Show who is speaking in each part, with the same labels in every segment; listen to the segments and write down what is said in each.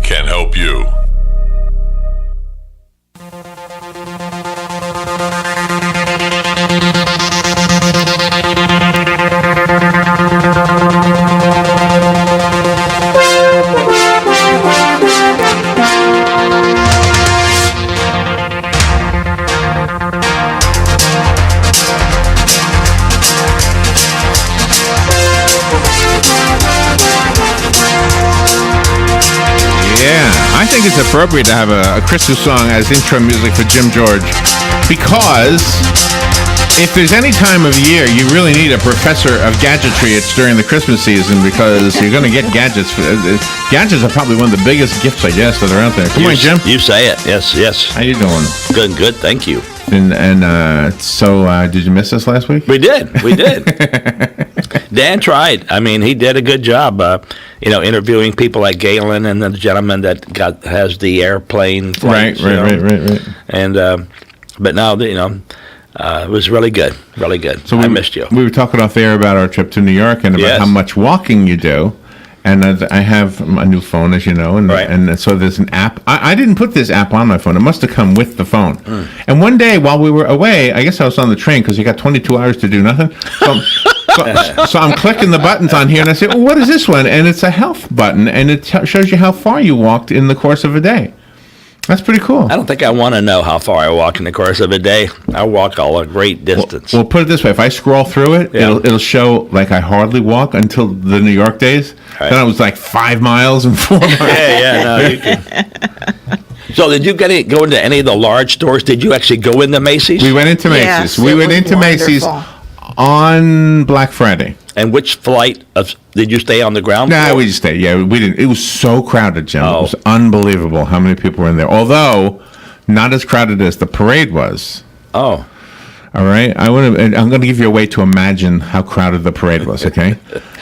Speaker 1: can help you.
Speaker 2: I think it's appropriate to have a Christmas song as intro music for Jim George, because if there's any time of year you really need a professor of gadgetry, it's during the Christmas season, because you're going to get gadgets. Gadgets are probably one of the biggest gifts, I guess, that are out there. Come on, Jim.
Speaker 3: You say it. Yes.
Speaker 2: How you doing?
Speaker 3: Good. Thank you.
Speaker 2: So did you miss us last week?
Speaker 3: We did. Dan tried. I mean, he did a good job, interviewing people like Galen and the gentleman that has the airplane flights.
Speaker 2: Right.
Speaker 3: And, but now, it was really good. Really good. So I missed you.
Speaker 2: We were talking off air about our trip to New York and about how much walking you do. And I have a new phone, as you know, and so there's an app. I didn't put this app on my phone. It must have come with the phone. And one day while we were away, I guess I was on the train because you got 22 hours to do nothing. So I'm clicking the buttons on here, and I say, well, what is this one? And it's a health button, and it shows you how far you walked in the course of a day. That's pretty cool.
Speaker 3: I don't think I want to know how far I walk in the course of a day. I walk a great distance.
Speaker 2: Well, put it this way. If I scroll through it, it'll show like I hardly walk until the New York days. Right. Then I was like 5 miles and 4 miles.
Speaker 3: No, you can. So did you go into any of the large stores? Did you actually go into Macy's?
Speaker 2: We went into Macy's.
Speaker 4: Yes,
Speaker 2: we went into Macy's on Black Friday.
Speaker 3: And which flight did you stay on the ground floor?
Speaker 2: No, we just stayed. Yeah, we didn't. It was so crowded, Jim. It was unbelievable how many people were in there. Although, not as crowded as the parade was.
Speaker 3: Oh.
Speaker 2: All right? I'm going to give you a way to imagine how crowded the parade was, okay?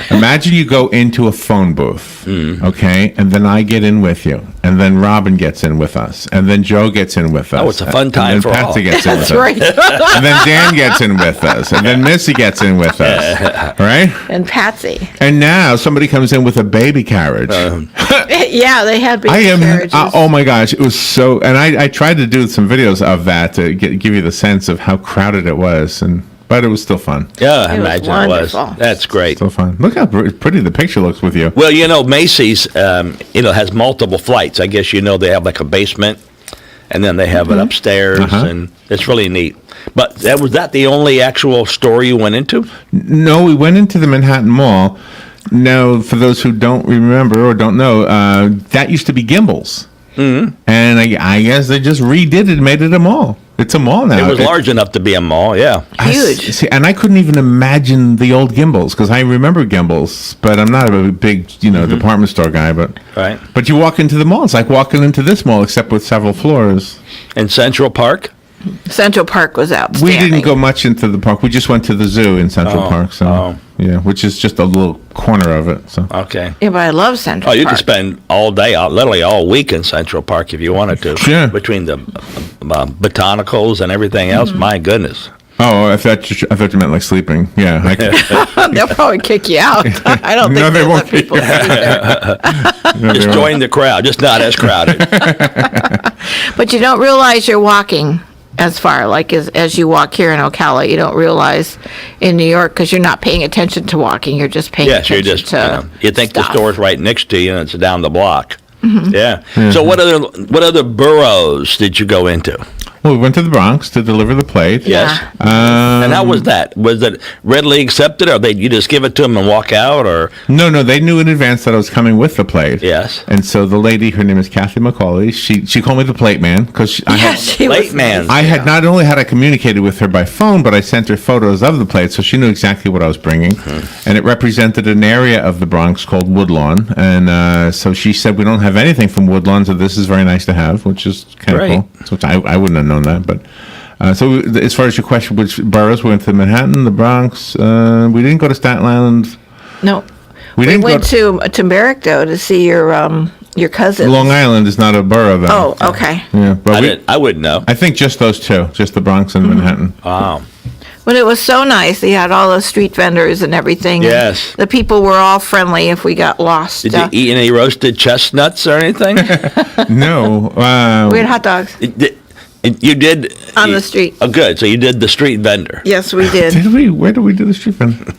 Speaker 2: Imagine you go into a phone booth, okay? And then I get in with you. And then Robin gets in with us. And then Joe gets in with us.
Speaker 3: Oh, it's a fun time for
Speaker 2: Patsy
Speaker 3: all.
Speaker 2: Gets in with us.
Speaker 4: Right.
Speaker 2: And then Dan gets in with us. And then Missy gets in with us. Right?
Speaker 4: And Patsy.
Speaker 2: And now somebody comes in with a baby carriage.
Speaker 4: Yeah, they had baby carriages.
Speaker 2: Oh my gosh, it was so. And I tried to do some videos of that to give you the sense of how crowded it was, but it was still fun.
Speaker 3: Yeah, I imagine it was. That's great.
Speaker 2: Still fun. Look how pretty the picture looks with you.
Speaker 3: Well, Macy's, has multiple flights. I guess they have like a basement, and then they have it upstairs, and it's really neat. But was that the only actual store you went into?
Speaker 2: No, we went into the Manhattan Mall. Now, for those who don't remember or don't know, that used to be Gimbel's. Mm-hmm. And I guess they just redid it and made it a mall. It's a mall now.
Speaker 3: It was large enough to be a mall, yeah.
Speaker 4: Huge.
Speaker 2: And I couldn't even imagine the old Gimbel's, because I remember Gimbel's, but I'm not a big, department store guy. But you walk into the mall, it's like walking into this mall, except with several floors.
Speaker 3: In Central Park?
Speaker 4: Central Park was outstanding.
Speaker 2: We didn't go much into the park. We just went to the zoo in Central Park. Yeah, which is just a little corner of it. So
Speaker 3: okay.
Speaker 4: Yeah, but I love Central Park.
Speaker 3: You could spend all day, literally all week in Central Park if you wanted to.
Speaker 2: Sure.
Speaker 3: Between the botanicals and everything else, my goodness.
Speaker 2: Oh, I thought you meant like sleeping. Yeah.
Speaker 4: They'll probably kick you out. I don't think they won't people sleep there.
Speaker 3: Just join the crowd, just not as crowded.
Speaker 4: But you don't realize you're walking as far, like as you walk here in Ocala. You don't realize in New York, because you're not paying attention to walking. You're just paying attention to
Speaker 3: you think
Speaker 4: stuff.
Speaker 3: the store's right next to you and it's down the block. Yeah. So what other boroughs did you go into?
Speaker 2: Well, we went to the Bronx to deliver the plate.
Speaker 3: Yes. And how was that? Was it readily accepted, or you just give it to them and walk out, or?
Speaker 2: No, they knew in advance that I was coming with the plate.
Speaker 3: Yes.
Speaker 2: And so the lady, her name is Kathy McCauley, she called me the plate man, because
Speaker 4: she was
Speaker 3: man.
Speaker 2: I had not only had I communicated with her by phone, but I sent her photos of the plate, so she knew exactly what I was bringing. And it represented an area of the Bronx called Woodlawn. And so she said, we don't have anything from Woodlawn, so this is very nice to have, which is kind of cool. So I wouldn't have known that, but so as far as your question, which boroughs, we went to Manhattan, the Bronx. We didn't go to Staten Island.
Speaker 4: No, we went to Merrick though to see your cousin.
Speaker 2: Long Island is not a borough, though.
Speaker 4: Oh, okay.
Speaker 2: Yeah, but
Speaker 3: I wouldn't know.
Speaker 2: I think just those two, just the Bronx and Manhattan.
Speaker 3: Wow.
Speaker 4: But it was so nice. They had all the street vendors and everything.
Speaker 3: Yes.
Speaker 4: The people were all friendly if we got lost.
Speaker 3: Did you eat any roasted chestnuts or anything?
Speaker 2: No.
Speaker 4: We had hot dogs
Speaker 3: You did
Speaker 4: on the street.
Speaker 3: Oh, good. So you did the street vendor.
Speaker 4: Yes, we did.
Speaker 2: Did we? Where did we do the street vendor?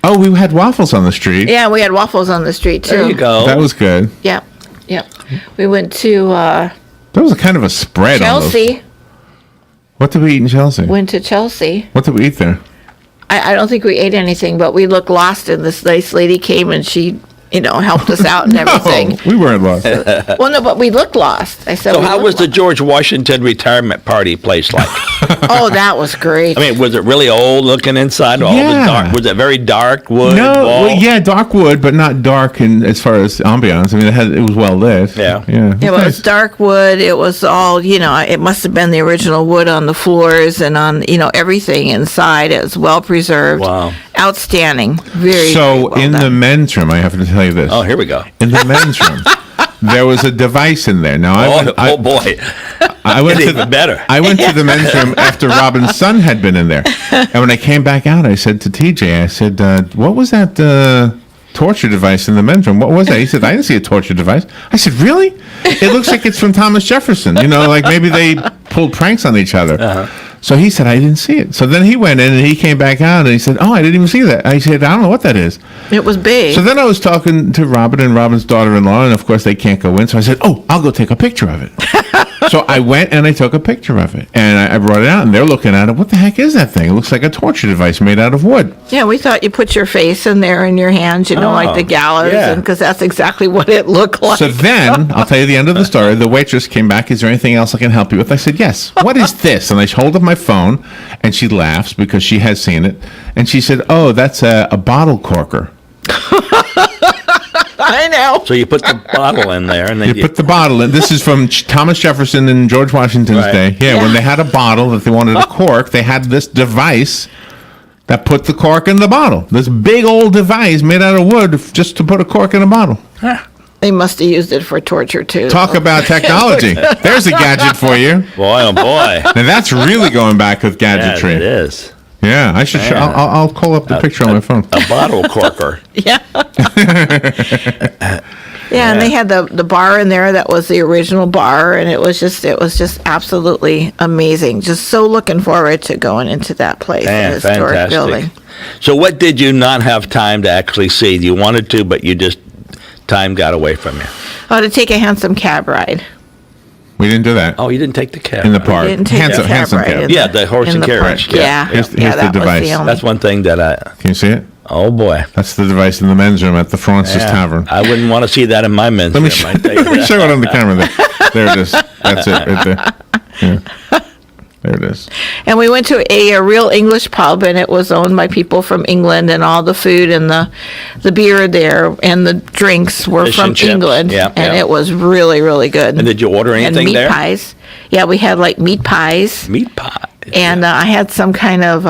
Speaker 2: Oh, we had waffles on the street.
Speaker 4: Yeah, we had waffles on the street too.
Speaker 3: There you go.
Speaker 2: That was good.
Speaker 4: Yep. We went to
Speaker 2: There was a kind of a spread on those.
Speaker 4: Chelsea.
Speaker 2: What did we eat in Chelsea?
Speaker 4: Went to Chelsea.
Speaker 2: What did we eat there?
Speaker 4: I don't think we ate anything, but we looked lost, and this nice lady came and she, helped us out and everything.
Speaker 2: We weren't lost.
Speaker 4: Well, no, but we looked lost. I said.
Speaker 3: So how was the George Washington retirement party place like?
Speaker 4: Oh, that was great.
Speaker 3: I mean, was it really old looking inside? All the dark. Was it very dark wood?
Speaker 2: No,
Speaker 3: wall?
Speaker 2: well, yeah, dark wood, but not dark as far as ambiance. I mean, it was well lit.
Speaker 3: Yeah.
Speaker 4: It was dark wood. It was all, it must have been the original wood on the floors and on, everything inside. It was well preserved.
Speaker 3: Wow.
Speaker 4: Outstanding. Very
Speaker 2: So
Speaker 4: well
Speaker 2: in
Speaker 4: done.
Speaker 2: the men's room, I have to tell you this.
Speaker 3: Oh, here we go.
Speaker 2: In the men's room, there was a device in there. Now,
Speaker 3: Oh boy.
Speaker 2: I went
Speaker 3: It's
Speaker 2: to
Speaker 3: even better.
Speaker 2: I went to the men's room after Robin's son had been in there, and when I came back out, I said to TJ, I said, "What was that torture device in the men's room? What was that?" He said, "I didn't see a torture device." I said, "Really? It looks like it's from Thomas Jefferson. Like maybe they pulled pranks on each other." So he said, "I didn't see it." So then he went in and he came back out and he said, "Oh, I didn't even see that." I said, "I don't know what that is."
Speaker 4: It was big.
Speaker 2: So then I was talking to Robin and Robin's daughter-in-law, and of course they can't go in. So I said, "Oh, I'll go take a picture of it." So I went and I took a picture of it, and I brought it out, and they're looking at it. What the heck is that thing? It looks like a torture device made out of wood.
Speaker 4: Yeah, we thought you put your face in there in your hands, like the gallows,
Speaker 3: yeah.
Speaker 4: because that's exactly what it looked like.
Speaker 2: So then, I'll tell you the end of the story. The waitress came back. "Is there anything else I can help you with?" I said, "Yes." "What is this?" And I hold up my phone, and she laughs because she has seen it. And she said, "Oh, that's a bottle corker."
Speaker 4: I know.
Speaker 3: So you put the bottle in there, and then
Speaker 2: You put the bottle in. This is from Thomas Jefferson and George Washington's
Speaker 3: Right.
Speaker 2: day. Yeah, when they had a bottle that they wanted to cork, they had this device that put the cork in the bottle. This big old device made out of wood just to put a cork in a bottle.
Speaker 4: They must have used it for torture too.
Speaker 2: Talk about technology. There's a gadget for you.
Speaker 3: boy, oh boy.
Speaker 2: And that's really going back with
Speaker 3: Yeah,
Speaker 2: gadgetry.
Speaker 3: it is.
Speaker 2: Yeah, I should. I'll call up the picture on my phone.
Speaker 3: A bottle corker.
Speaker 4: Yeah. Yeah, and they had the bar in there that was the original bar, and it was just absolutely amazing. Just so looking forward to going into that place, the historic
Speaker 3: Fantastic.
Speaker 4: building.
Speaker 3: So what did you not have time to actually see? You wanted to, but time got away from you.
Speaker 4: Oh, to take a handsome cab ride.
Speaker 2: We didn't do that
Speaker 3: Oh, you didn't take the cab.
Speaker 2: in the park.
Speaker 4: Didn't take
Speaker 2: Handsome,
Speaker 4: the cab
Speaker 2: handsome
Speaker 4: ride
Speaker 2: cab.
Speaker 4: in
Speaker 3: Yeah, the horse
Speaker 4: in
Speaker 3: and
Speaker 4: the
Speaker 3: carriage.
Speaker 4: park. Yeah,
Speaker 2: Here's the
Speaker 4: that was
Speaker 2: device.
Speaker 4: the only.
Speaker 3: That's one thing that
Speaker 2: Can you see it?
Speaker 3: oh boy.
Speaker 2: That's the device in the men's room at the Francis
Speaker 3: Yeah.
Speaker 2: Tavern.
Speaker 3: I wouldn't want to see that in my men's
Speaker 2: Let me
Speaker 3: room.
Speaker 2: show,
Speaker 3: I tell you
Speaker 2: let me
Speaker 3: that.
Speaker 2: show it on the camera there. There it is. That's it right there. Yeah. There it is.
Speaker 4: And we went to a real English pub, and it was owned by people from England, and all the food and the beer there and the drinks were
Speaker 3: Fish
Speaker 4: from
Speaker 3: and chips.
Speaker 4: England.
Speaker 3: Yeah,
Speaker 4: and
Speaker 3: yeah.
Speaker 4: it was really, really good.
Speaker 3: And did you order
Speaker 4: And
Speaker 3: anything
Speaker 4: meat
Speaker 3: there?
Speaker 4: pies. Yeah, we had like meat pies.
Speaker 3: Meat pie.
Speaker 4: And I had some kind of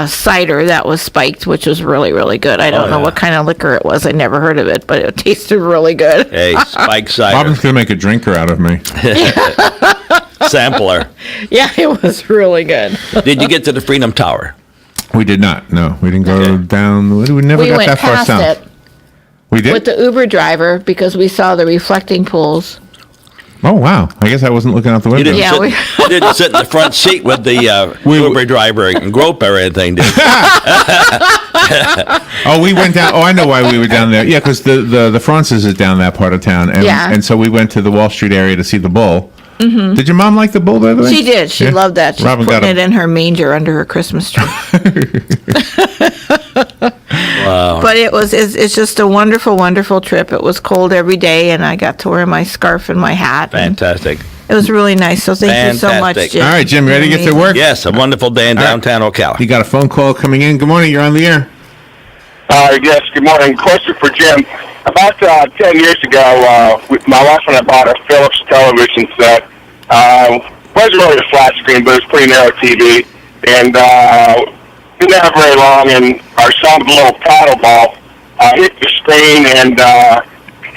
Speaker 4: cider that was spiked, which was really, really good. I don't know
Speaker 3: yeah.
Speaker 4: what kind of liquor it was. I never heard of it, but it tasted really good.
Speaker 3: Hey, spike cider.
Speaker 2: Robin's going to make a drinker out of me.
Speaker 3: Sampler.
Speaker 4: Yeah, it was really good.
Speaker 3: Did you get to the Freedom Tower?
Speaker 2: We did not. No, we didn't go
Speaker 3: Okay.
Speaker 2: down. We never
Speaker 4: We
Speaker 2: got
Speaker 4: went
Speaker 2: that far
Speaker 4: past
Speaker 2: south.
Speaker 4: it
Speaker 2: We did?
Speaker 4: with the Uber driver because we saw the reflecting pools.
Speaker 2: Oh, wow. I guess I wasn't looking out the
Speaker 3: You
Speaker 2: window.
Speaker 3: didn't,
Speaker 4: Yeah,
Speaker 3: sit,
Speaker 4: we-
Speaker 3: you didn't sit in the front seat with the Uber driver and grope or anything, did you?
Speaker 2: Oh, we went down. Oh, I know why we were down there. Yeah, because the Francis is down that part of town. And,
Speaker 4: Yeah.
Speaker 2: and so we went to the Wall Street area to see the bull. Mm-hmm. Did your mom like the bull, by the way?
Speaker 4: She did. She
Speaker 2: Yeah.
Speaker 4: loved that. She's
Speaker 2: Robin got
Speaker 4: putting
Speaker 2: a-
Speaker 4: it in her manger under her Christmas tree.
Speaker 3: Wow.
Speaker 4: But it's just a wonderful, wonderful trip. It was cold every day, and I got to wear my scarf and my hat. and
Speaker 3: Fantastic.
Speaker 4: It was really nice. So thank you so much,
Speaker 3: Fantastic.
Speaker 4: Jim.
Speaker 2: All right, Jim, ready to get to work?
Speaker 3: Yes, a wonderful day in
Speaker 2: right.
Speaker 3: downtown Ocala.
Speaker 2: You got a phone call coming in. Good morning. You're on the air.
Speaker 1: Yes, good morning. Question for Jim. About 10 years ago, my wife and I bought a Philips television set. Wasn't really a flat screen, but it was pretty narrow TV. And didn't have very long, and our son's little paddle ball hit the screen, and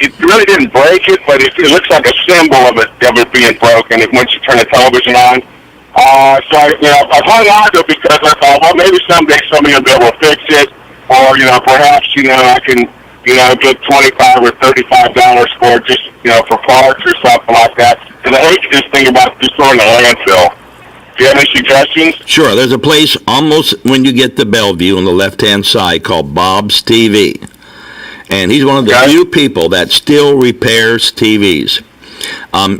Speaker 1: it really didn't break it, but it looks like a symbol of it being broken once you turn the television on. So I've hung on to it because I thought, well, maybe someday somebody will be able to fix it, or perhaps I can get $25 or $35 for it, just for parts or something like that. Because I hate to just think about just throwing in a landfill. Do you have any suggestions?
Speaker 3: Sure. There's a place almost when you get to Bellevue on the left-hand side called Bob's TV. And he's one of the few people that still repairs TVs.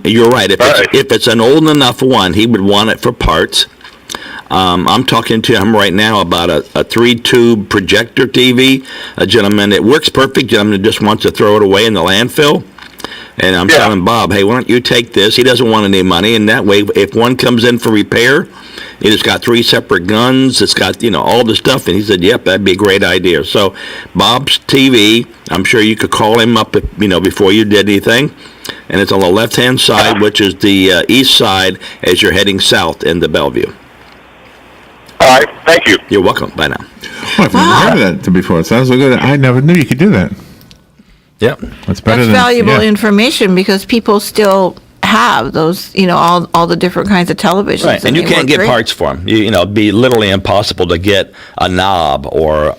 Speaker 3: You're right. If it's an old enough one, he would want it for parts. I'm talking to him right now about a 3-tube projector TV. A gentleman, it works perfect. Gentleman just wants to throw it away in the landfill. And I'm telling Bob, hey, why don't you take this? He doesn't want any money. And that way, if one comes in for repair, it's got 3 separate guns. It's got, all the stuff. And he said, yep, that'd be a great idea. So Bob's TV, I'm sure you could call him up, before you did anything. And it's on the left-hand side, which is the east side as you're heading south into Bellevue.
Speaker 1: All right. Thank you.
Speaker 3: You're welcome. Bye now.
Speaker 2: Well, I've never heard of that before. It sounds so good. I never knew you could do that.
Speaker 3: Yeah.
Speaker 2: That's better than
Speaker 4: valuable information because people still have those, all the different kinds of televisions.
Speaker 3: Right, and you can't get parts for them. It'd be literally impossible to get a knob or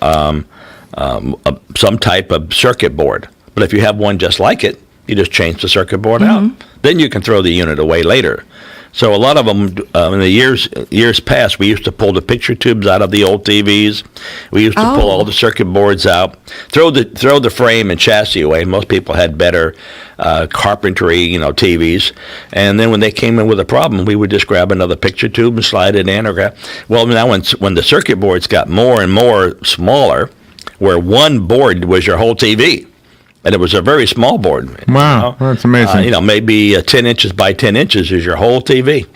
Speaker 3: some type of circuit board. But if you have one just like it, you just change the circuit board out. Then you can throw the unit away later. So a lot of them, in the years past, we used to pull the picture tubes out of the old TVs. We used to pull all the circuit boards out, throw the frame and chassis away. Most people had better carpentry, TVs. And then when they came in with a problem, we would just grab another picture tube and slide it in. Well, now when the circuit boards got more and more smaller, where one board was your whole TV. And it was a very small board.
Speaker 2: Wow, that's amazing.
Speaker 3: Maybe 10 inches by 10 inches is your whole TV.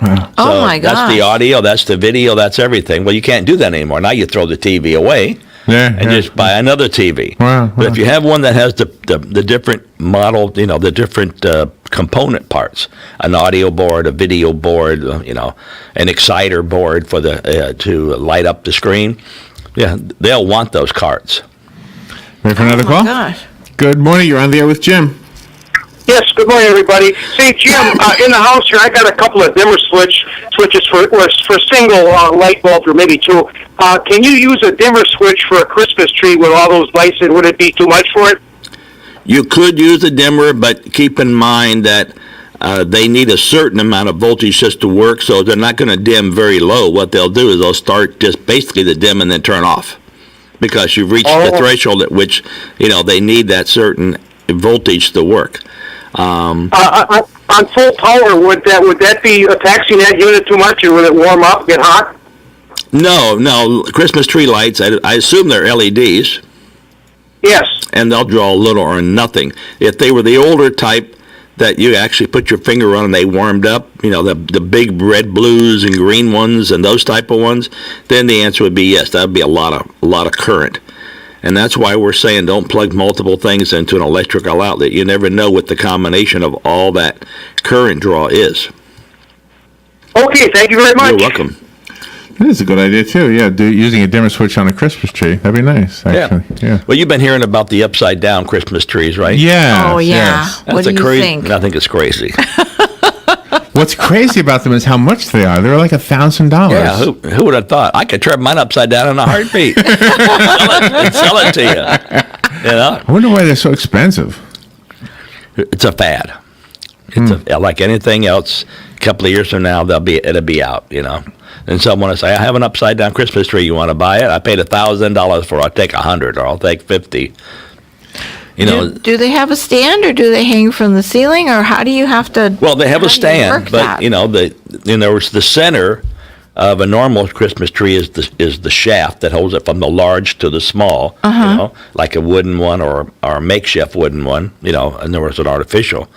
Speaker 2: Wow.
Speaker 4: Oh, my gosh.
Speaker 3: That's the audio, that's the video, that's everything. Well, you can't do that anymore. Now you throw the TV away and just buy another TV.
Speaker 2: Wow.
Speaker 3: But if you have one that has the different model, the different component parts, an audio board, a video board, an exciter board for to light up the screen, they'll want those cards.
Speaker 2: Ready for another call?
Speaker 4: Gosh.
Speaker 2: Good morning. You're on the air with Jim.
Speaker 5: Yes, good morning, everybody. See, Jim, in the house here, I got a couple of dimmer switches for single light bulb or maybe 2. Can you use a dimmer switch for a Christmas tree with all those lights in? Would it be too much for it?
Speaker 3: You could use a dimmer, but keep in mind that they need a certain amount of voltage just to work, so they're not going to dim very low. What they'll do is they'll start just basically to dim and then turn off. Because you've reached the threshold at which, they need that certain voltage to work.
Speaker 5: On full power, would that be taxing that unit too much, or would it warm up, get hot?
Speaker 3: No. Christmas tree lights, I assume they're LEDs.
Speaker 5: Yes.
Speaker 3: And they'll draw little or nothing. If they were the older type that you actually put your finger on and they warmed up, the big red, blues, and green ones and those type of ones, then the answer would be yes. That would be a lot of current. And that's why we're saying don't plug multiple things into an electrical outlet. You never know what the combination of all that current draw is.
Speaker 5: Okay, thank you very much.
Speaker 3: You're welcome.
Speaker 2: That is a good idea, too. Yeah, using a dimmer switch on a Christmas tree. That'd be nice, actually. Yeah.
Speaker 3: Well, you've been hearing about the upside-down Christmas trees, right?
Speaker 2: Yeah.
Speaker 4: Oh, yeah.
Speaker 2: Yes.
Speaker 4: What do you think?
Speaker 3: I think it's crazy.
Speaker 2: What's crazy about them is how much they are. They're like $1,000.
Speaker 3: Yeah, who would have thought? I could turn mine upside down in a heartbeat. sell it to you.
Speaker 2: I wonder why they're so expensive.
Speaker 3: It's a fad. It's like anything else. A couple of years from now, it'll be out. And someone will say, I have an upside-down Christmas tree. You want to buy it? I paid $1,000 for it. I'll take 100 or I'll take 50.
Speaker 4: Do they have a stand, or do they hang from the ceiling, or how do you have to?
Speaker 3: Well, they have a stand, but the center of a normal Christmas tree is the shaft that holds it from the large to the small. Like a wooden one or a makeshift wooden one. And there was an artificial,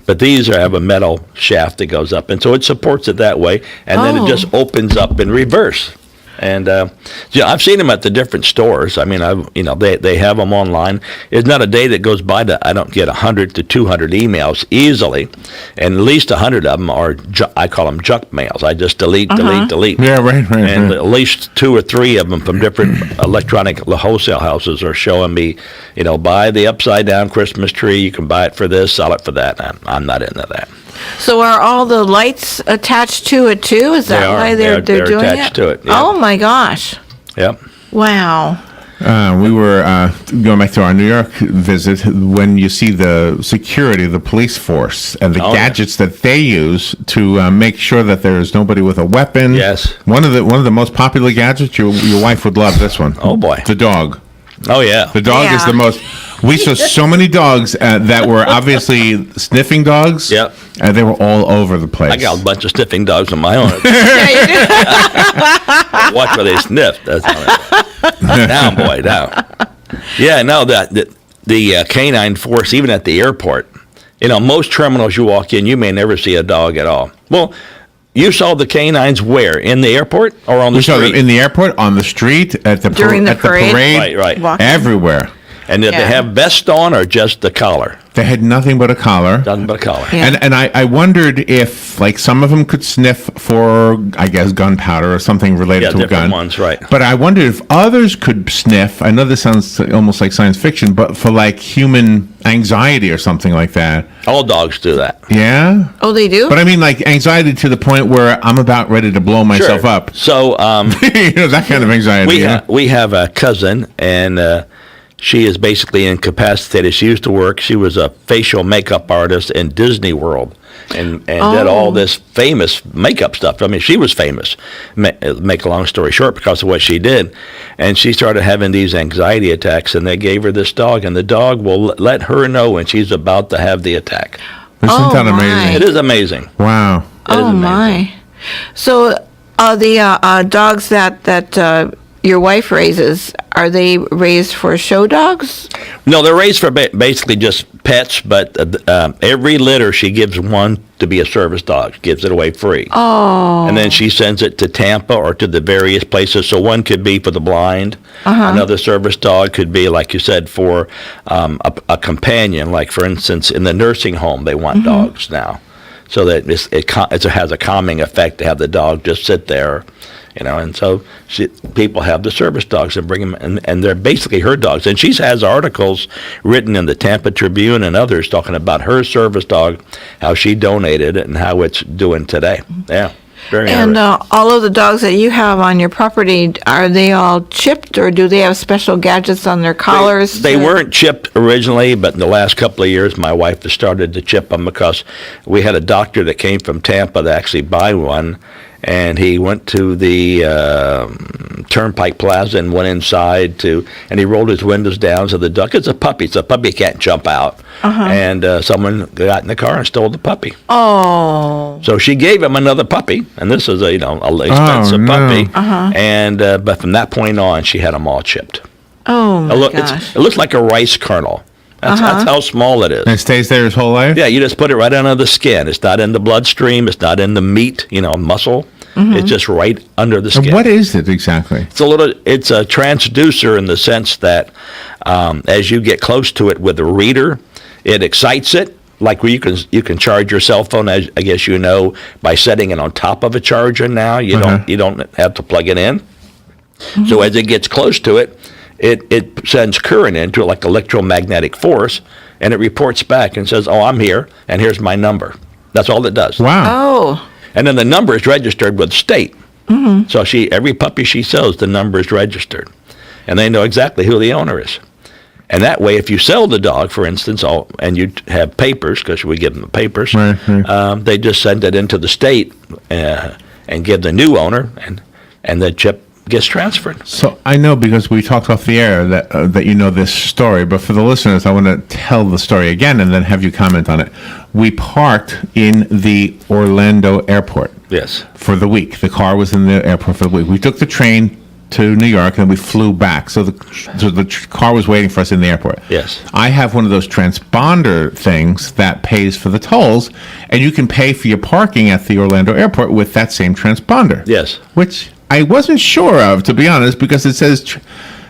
Speaker 3: but these have a metal shaft that goes up, and so it supports it that way, and then it just opens up in reverse. And I've seen them at the different stores. I mean, they have them online. There's not a day that goes by that I don't get 100 to 200 emails easily, and at least 100 of them are I call them junk mails. I just delete.
Speaker 2: Yeah, right.
Speaker 3: And at least 2 or 3 of them from different electronic wholesale houses are showing me, buy the upside down Christmas tree. You can buy it for this, sell it for that. I'm not into that.
Speaker 4: So are all the lights attached to it too? Is that why they're doing
Speaker 3: attached to it.
Speaker 4: Oh my gosh.
Speaker 3: Yep.
Speaker 4: Wow.
Speaker 2: We were going back to our New York visit. When you see the security, the police force, and the gadgets that they use to make sure that there is nobody with a weapon.
Speaker 3: Yes.
Speaker 2: One of the most popular gadgets. Your wife would love this one.
Speaker 3: Oh boy.
Speaker 2: The dog.
Speaker 3: Oh yeah.
Speaker 2: The dog is the most. We saw so many dogs that were obviously sniffing dogs.
Speaker 3: Yep.
Speaker 2: And they were all over the place.
Speaker 3: I got a bunch of sniffing dogs of my own. Watch where they sniff. That's down, boy, down. Yeah, no, the canine force, even at the airport, most terminals you walk in, you may never see a dog at all. Well, you saw the canines where? In the airport or on the street? We saw them
Speaker 2: in the airport, on the street,
Speaker 4: during the parade.
Speaker 3: Right.
Speaker 2: Everywhere.
Speaker 3: And did they have vests on or just the collar?
Speaker 2: They had nothing but a collar.
Speaker 3: Nothing but a collar.
Speaker 4: Yeah.
Speaker 2: And I wondered if, like, some of them could sniff for, I guess, gunpowder or something related to a gun.
Speaker 3: Ones, right.
Speaker 2: But I wondered if others could sniff. I know this sounds almost like science fiction, but for, like, human anxiety or something like that.
Speaker 3: All dogs do that.
Speaker 2: Yeah?
Speaker 4: Oh, they do?
Speaker 2: But I mean, like, anxiety to the point where I'm about ready to blow myself up.
Speaker 3: So,
Speaker 2: that kind of anxiety.
Speaker 3: We have a cousin, and she is basically incapacitated. She used to work. She was a facial makeup artist in Disney World and did all this famous makeup stuff. I mean, she was famous, make a long story short, because of what she did. And she started having these anxiety attacks, and they gave her this dog, and the dog will let her know when she's about to have the attack.
Speaker 2: Isn't that amazing?
Speaker 3: It is amazing.
Speaker 2: Wow.
Speaker 4: My. So the dogs that your wife raises, are they raised for show dogs?
Speaker 3: No, they're raised for basically just pets, but every litter she gives one to be a service dog, gives it away free.
Speaker 4: Oh.
Speaker 3: And then she sends it to Tampa or to the various places. So one could be for the blind. Another service dog could be, like you said, for a companion. Like, for instance, in the nursing home, they want dogs now. So that it has a calming effect to have the dog just sit there. And so people have the service dogs and bring them, and they're basically her dogs. And she has articles written in the Tampa Tribune and others talking about her service dog, how she donated it, and how it's doing today. Yeah, very
Speaker 4: And all of the dogs that you have on your property, are they all chipped, or do they have special gadgets on their collars?
Speaker 3: They weren't chipped originally, but in the last couple of years, my wife has started to chip them because we had a doctor that came from Tampa to actually buy one. And he went to the Turnpike Plaza and went inside and he rolled his windows down. So the dog, it's a puppy. So a puppy can't jump out. And someone got in the car and stole the puppy.
Speaker 4: Oh.
Speaker 3: So she gave him another puppy, and this is a expensive puppy. And but from that point on, she had them all chipped.
Speaker 4: Oh my gosh!
Speaker 3: It looks like a rice kernel. That's how small it is.
Speaker 2: And it stays there his whole life?
Speaker 3: Yeah, you just put it right under the skin. It's not in the bloodstream. It's not in the meat, muscle. It's just right under the skin.
Speaker 2: And what is it exactly?
Speaker 3: It's a transducer in the sense that as you get close to it with a reader, it excites it. Like where you can charge your cell phone, as I guess by setting it on top of a charger now. You don't have to plug it in. So as it gets close to it, it sends current into it, like electromagnetic force, and it reports back and says, "Oh, I'm here, and here's my number." That's all it does.
Speaker 2: Wow.
Speaker 4: Oh.
Speaker 3: And then the number is registered with the state. So every puppy she sells, the number is registered, and they know exactly who the owner is. And that way, if you sell the dog, for instance, and you have papers, because we give them the papers, they just send it into the state and give the new owner, and the chip gets transferred.
Speaker 2: So I know, because we talked off the air, that you know this story, but for the listeners, I want to tell the story again and then have you comment on it. We parked in the Orlando airport.
Speaker 3: Yes.
Speaker 2: For the week. The car was in the airport for the week. We took the train to New York, and then we flew back. So the car was waiting for us in the airport.
Speaker 3: Yes.
Speaker 2: I have one of those transponder things that pays for the tolls, and you can pay for your parking at the Orlando airport with that same transponder.
Speaker 3: Yes.
Speaker 2: Which I wasn't sure of, to be honest, because it says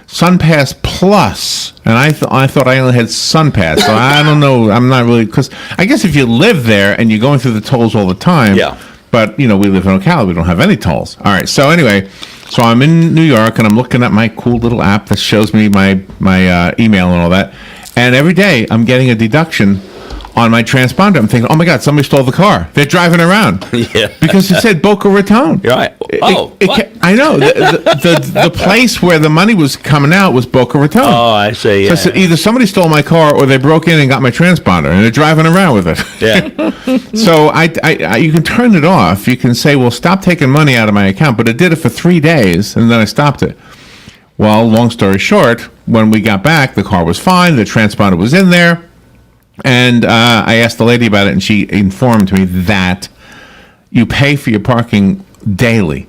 Speaker 2: SunPass Plus, and I thought I only had SunPass, so I don't know. I'm not really, because I guess if you live there and you're going through the tolls all the time.
Speaker 3: Yeah.
Speaker 2: But we live in Ocala, we don't have any tolls. All right. So anyway, so I'm in New York and I'm looking at my cool little app that shows me my email and all that, and every day I'm getting a deduction on my transponder. I'm thinking, oh my God, somebody stole the car. They're driving around.
Speaker 3: Yeah.
Speaker 2: Because it said Boca Raton.
Speaker 3: You're right.
Speaker 2: I know. The place where the money was coming out was Boca Raton.
Speaker 3: Oh, I see. Yeah.
Speaker 2: So I said, either somebody stole my car or they broke in and got my transponder and they're driving around with it.
Speaker 3: Yeah.
Speaker 2: So I you can turn it off. You can say, well, stop taking money out of my account. But it did it for 3 days and then I stopped it. Well, long story short, when we got back, the car was fine. The transponder was in there. And I asked the lady about it, and she informed me that you pay for your parking daily.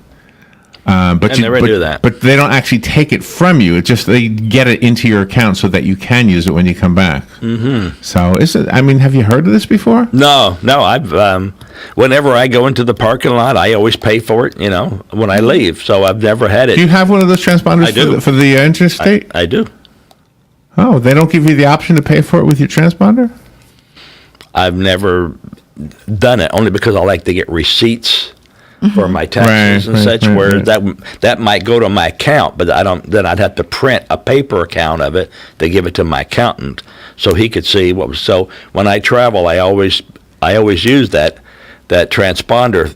Speaker 2: But
Speaker 3: they do that.
Speaker 2: But they don't actually take it from you. It's just they get it into your account so that you can use it when you come back. Mm-hmm. So have you heard of this before?
Speaker 3: No. I've whenever I go into the parking lot, I always pay for it, when I leave. So I've never had it.
Speaker 2: Do you have one of those transponders
Speaker 3: I do.
Speaker 2: for the interstate?
Speaker 3: I do.
Speaker 2: Oh, they don't give you the option to pay for it with your transponder?
Speaker 3: I've never done it, only because I like to get receipts for my taxes and such, where that might go to my account, but I don't. Then I'd have to print a paper account of it to give it to my accountant, so he could see what was. So when I travel, I always use that transponder,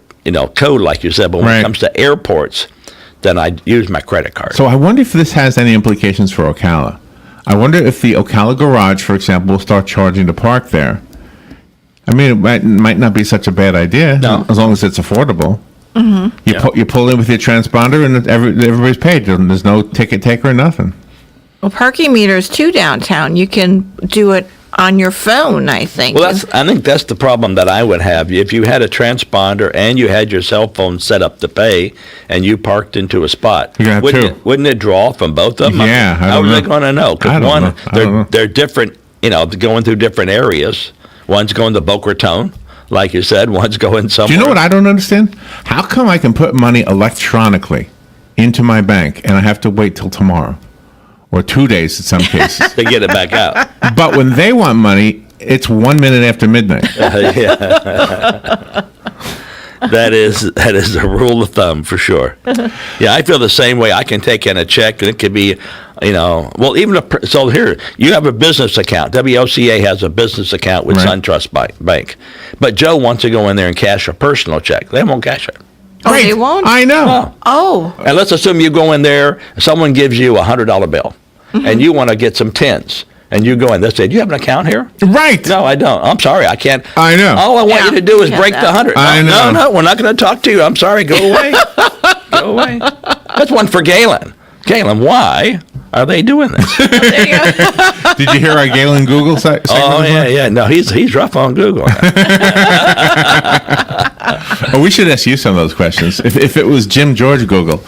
Speaker 3: code, like you said. But when it comes to airports, then I use my credit card.
Speaker 2: So I wonder if this has any implications for Ocala. I wonder if the Ocala garage, for example, will start charging to park there. I mean, it might not be such a bad idea, as long as it's affordable. Mm-hmm. You pull in with your transponder, and everybody's paid. There's no ticket taker or nothing.
Speaker 4: Well, parking meters too downtown. You can do it on your phone, I think.
Speaker 3: Well, I think that's the problem that I would have. If you had a transponder and you had your cell phone set up to pay, and you parked into a spot, wouldn't it draw from both of them?
Speaker 2: Yeah,
Speaker 3: how are they going to know? Because they're different. Going through different areas. One's going to Boca Raton, like you said. One's going somewhere.
Speaker 2: Do you know what I don't understand? How come I can put money electronically into my bank and I have to wait till tomorrow? Or 2 days in some cases.
Speaker 3: To get it back out.
Speaker 2: But when they want money, it's 1 minute after midnight.
Speaker 3: That is the rule of thumb for sure. Yeah, I feel the same way. I can take in a check, and it could be, so here, you have a business account. WOCA has a business account with SunTrust Bank. But Joe wants to go in there and cash a personal check. They won't cash it.
Speaker 4: Oh, they won't?
Speaker 2: I know.
Speaker 4: Oh.
Speaker 3: And let's assume you go in there, someone gives you a $100 bill, and you want to get some tens. And you go in, they say, do you have an account here?
Speaker 2: Right.
Speaker 3: No, I don't. I'm sorry, I can't.
Speaker 2: I know.
Speaker 3: All I want you to do is break the 100.
Speaker 2: I know.
Speaker 3: No, we're not going to talk to you. I'm sorry, go away. Go away. That's one for Galen. Galen, why are they doing this?
Speaker 2: Did you hear our Galen Google segment?
Speaker 3: Oh, yeah. No, he's rough on Google.
Speaker 2: Oh, we should ask you some of those questions. If it was Jim George Google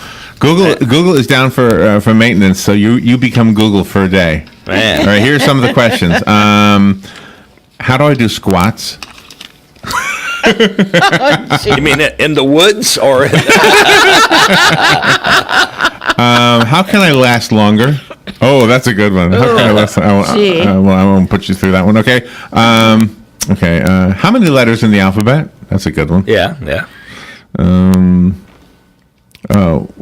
Speaker 2: is down for maintenance, so you become Google for a day.
Speaker 3: Man.
Speaker 2: All right, here's some of the questions. How do I do squats?
Speaker 3: You mean in the woods or?
Speaker 2: How can I last longer? Oh, that's a good one. How can I last? Well, I won't put you through that one. Okay. How many letters in the alphabet? That's a good one.
Speaker 3: Yeah.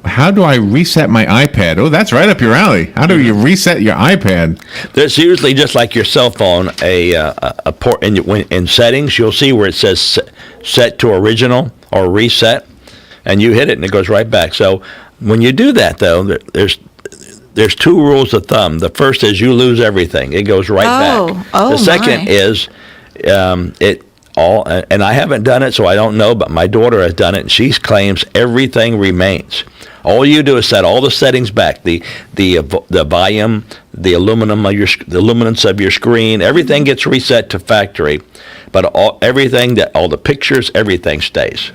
Speaker 2: How do I reset my iPad? Oh, that's right up your alley. How do you reset your iPad?
Speaker 3: There's usually, just like your cell phone, a port in settings. You'll see where it says set to original or reset, and you hit it and it goes right back. So when you do that, though, there's two rules of thumb. The first is you lose everything; it goes right back. The second is and I haven't done it, so I don't know, but my daughter has done it, and she claims everything remains. All you do is set all the settings back, the volume, the luminance of your screen, everything gets reset to factory, but all the pictures, everything stays.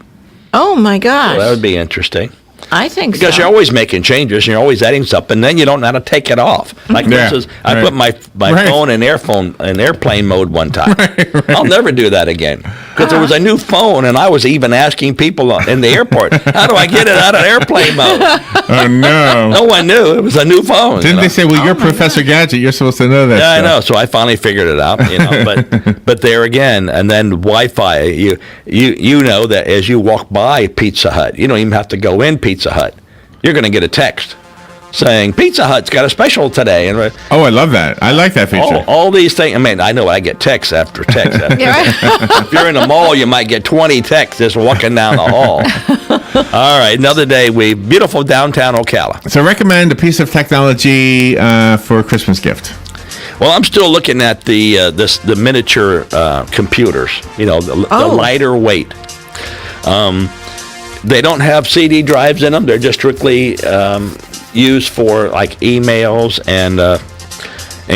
Speaker 4: Oh my gosh.
Speaker 3: So that would be interesting.
Speaker 4: I think
Speaker 3: because you're always making changes and you're always adding something, and then you don't know how to take it off. Like this is, I put my phone in airplane mode one time. I'll never do that again because there was a new phone, and I was even asking people in the airport, how do I get it out of airplane mode?
Speaker 2: Oh no!
Speaker 3: No one knew it was a new phone.
Speaker 2: Didn't they say, "Well, you're Professor Gadget. You're supposed to know that"?
Speaker 3: Yeah, I know. So I finally figured it out. But there again, and then Wi-Fi. You know that as you walk by Pizza Hut, you don't even have to go in Pizza Hut. You're going to get a text saying Pizza Hut's got a special today. And
Speaker 2: I love that. I like that feature.
Speaker 3: All these things. I mean, I know I get text after text. If you're in the mall, you might get 20 texts just walking down the hall. All right, another day. Beautiful downtown Ocala.
Speaker 2: So recommend a piece of technology for a Christmas gift.
Speaker 3: Well, I'm still looking at the miniature computers. The lighter weight. They don't have CD drives in them. They're just strictly used for like emails and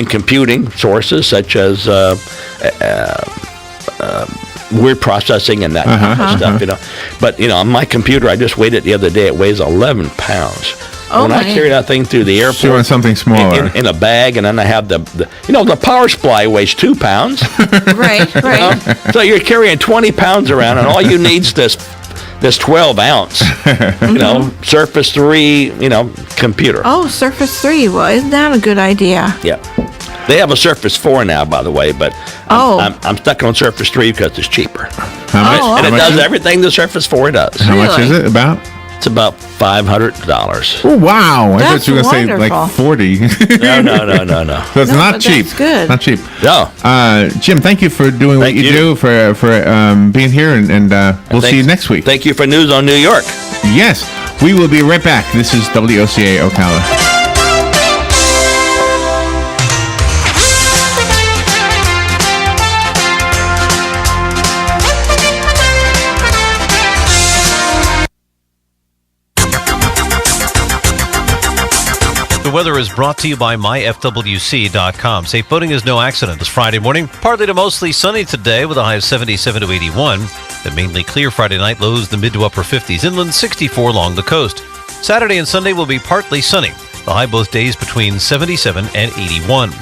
Speaker 3: computing sources such as word processing and that kind of stuff. But on my computer, I just weighed it the other day. It weighs 11 pounds. When I carry that thing through the airport,
Speaker 2: you want something smaller
Speaker 3: in a bag, and then I have the power supply weighs 2 pounds.
Speaker 4: Right.
Speaker 3: So you're carrying 20 pounds around, and all you need's this 12 ounce, Surface 3, computer.
Speaker 4: Oh, Surface 3. Well, isn't that a good idea?
Speaker 3: Yeah. They have a Surface 4 now, by the way, but I'm stuck on Surface 3 because it's cheaper.
Speaker 2: How much?
Speaker 3: And it does everything the Surface 4 does.
Speaker 2: How much is it about?
Speaker 3: It's about $500.
Speaker 2: Oh, wow. I thought you were going to say like 40.
Speaker 3: No.
Speaker 2: So it's not cheap.
Speaker 4: That's good.
Speaker 2: Not cheap.
Speaker 3: No.
Speaker 2: Jim, thank you for doing what you do, for being here, and we'll see you next week.
Speaker 3: Thank you for News on New York.
Speaker 2: Yes. We will be right back. This is WOCA Ocala.
Speaker 6: The weather is brought to you by myfwc.com. Safe boating is no accident. This Friday morning, partly to mostly sunny today with a high of 77 to 81. Then mainly clear Friday night, lows the mid to upper 50s. Inland 64 along the coast. Saturday and Sunday will be partly sunny. The high both days between 77 and 81.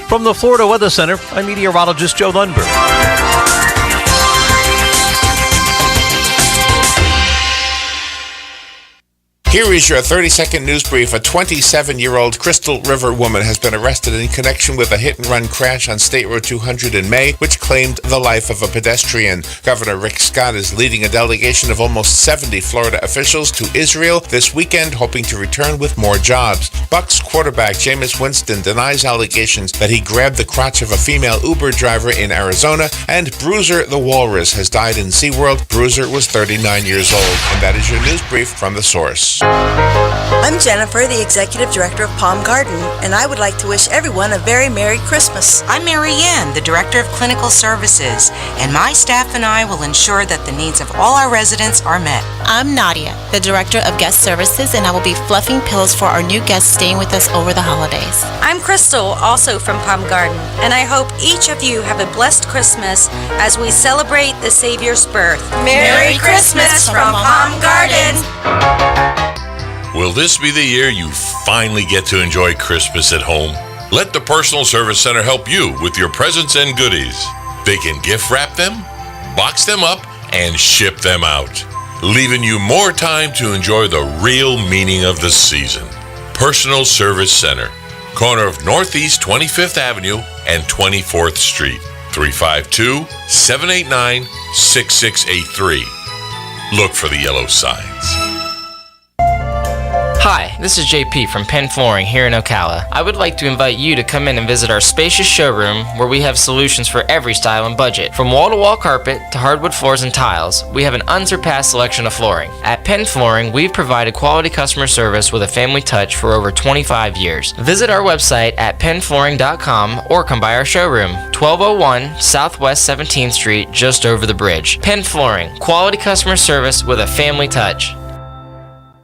Speaker 6: From the Florida Weather Center, I'm meteorologist Joe Lundberg.
Speaker 7: Here is your 30-second news brief. A 27-year-old Crystal River woman has been arrested in connection with a hit-and-run crash on State Road 200 in May, which claimed the life of a pedestrian. Governor Rick Scott is leading a delegation of almost 70 Florida officials to Israel this weekend, hoping to return with more jobs. Bucs quarterback Jameis Winston denies allegations that he grabbed the crotch of a female Uber driver in Arizona, and Bruiser the Walrus has died in SeaWorld. Bruiser was 39 years old. And that is your news brief from The Source.
Speaker 8: I'm Jennifer, the Executive Director of Palm Garden, and I would like to wish everyone a very Merry Christmas.
Speaker 9: I'm Mary Ann, the Director of Clinical Services, and my staff and I will ensure that the needs of all our residents are met.
Speaker 10: I'm Nadia, the Director of Guest Services, and I will be fluffing pillows for our new guests staying with us over the holidays.
Speaker 11: I'm Crystal, also from Palm Garden, and I hope each of you have a blessed Christmas as we celebrate the Savior's birth.
Speaker 8: Merry Christmas from Palm Garden!
Speaker 12: Will this be the year you finally get to enjoy Christmas at home? Let the Personal Service Center help you with your presents and goodies. They can gift wrap them, box them up, and ship them out, leaving you more time to enjoy the real meaning of the season. Personal Service Center, corner of Northeast 25th Avenue and 24th Street, 352-789-6683. Look for the yellow signs.
Speaker 13: Hi, this is JP from Penn Flooring here in Ocala. I would like to invite you to come in and visit our spacious showroom where we have solutions for every style and budget. From wall-to-wall carpet to hardwood floors and tiles, we have an unsurpassed selection of flooring. At Penn Flooring, we've provided quality customer service with a family touch for over 25 years. Visit our website at pennflooring.com or come by our showroom, 1201 Southwest 17th Street, just over the bridge. Penn Flooring, quality customer service with a family touch.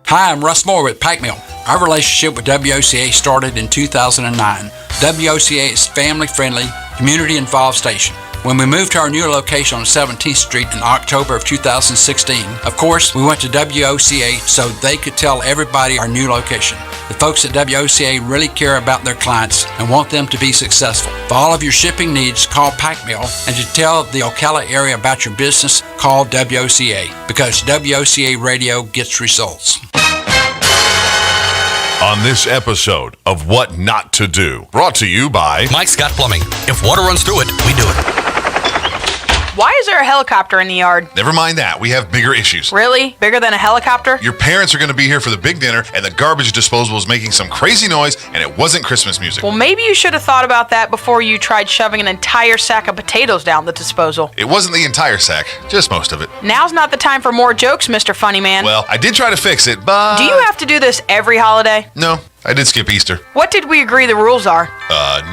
Speaker 14: Hi, I'm Russ Moore with Pack Mill. Our relationship with WOCA started in 2009. WOCA is family-friendly, community-involved station. When we moved to our new location on 17th Street in October of 2016, of course, we went to WOCA so they could tell everybody our new location. The folks at WOCA really care about their clients and want them to be successful. For all of your shipping needs, call Pack Mill, and to tell the Ocala area about your business, call WOCA, because WOCA Radio gets results.
Speaker 12: On this episode of What Not to Do, brought to you by
Speaker 15: Mike Scott Plumbing. If water runs through it, we do it. Why is there a helicopter in the yard?
Speaker 16: Never mind that. We have bigger issues.
Speaker 15: Really? Bigger than a helicopter?
Speaker 16: Your parents are going to be here for the big dinner, and the garbage disposal is making some crazy noise, and it wasn't Christmas music.
Speaker 15: Well, maybe you should have thought about that before you tried shoving an entire sack of potatoes down the disposal.
Speaker 16: It wasn't the entire sack, just most of it.
Speaker 15: Now's not the time for more jokes, Mr. Funny Man.
Speaker 16: Well, I did try to fix it, but...
Speaker 15: Do you have to do this every holiday?
Speaker 16: No, I did skip Easter.
Speaker 15: What did we agree the rules are?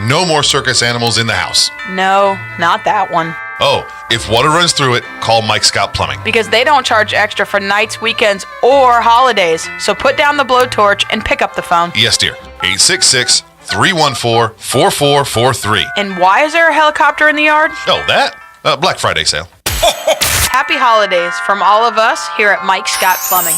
Speaker 16: No more circus animals in the house.
Speaker 15: No, not that one.
Speaker 16: Oh, if water runs through it, call Mike Scott Plumbing.
Speaker 15: Because they don't charge extra for nights, weekends, or holidays. So put down the blowtorch and pick up the phone.
Speaker 16: Yes, dear. 866-314-4443.
Speaker 15: And why is there a helicopter in the yard?
Speaker 16: Oh, that? Black Friday sale.
Speaker 15: Happy holidays from all of us here at Mike Scott Plumbing.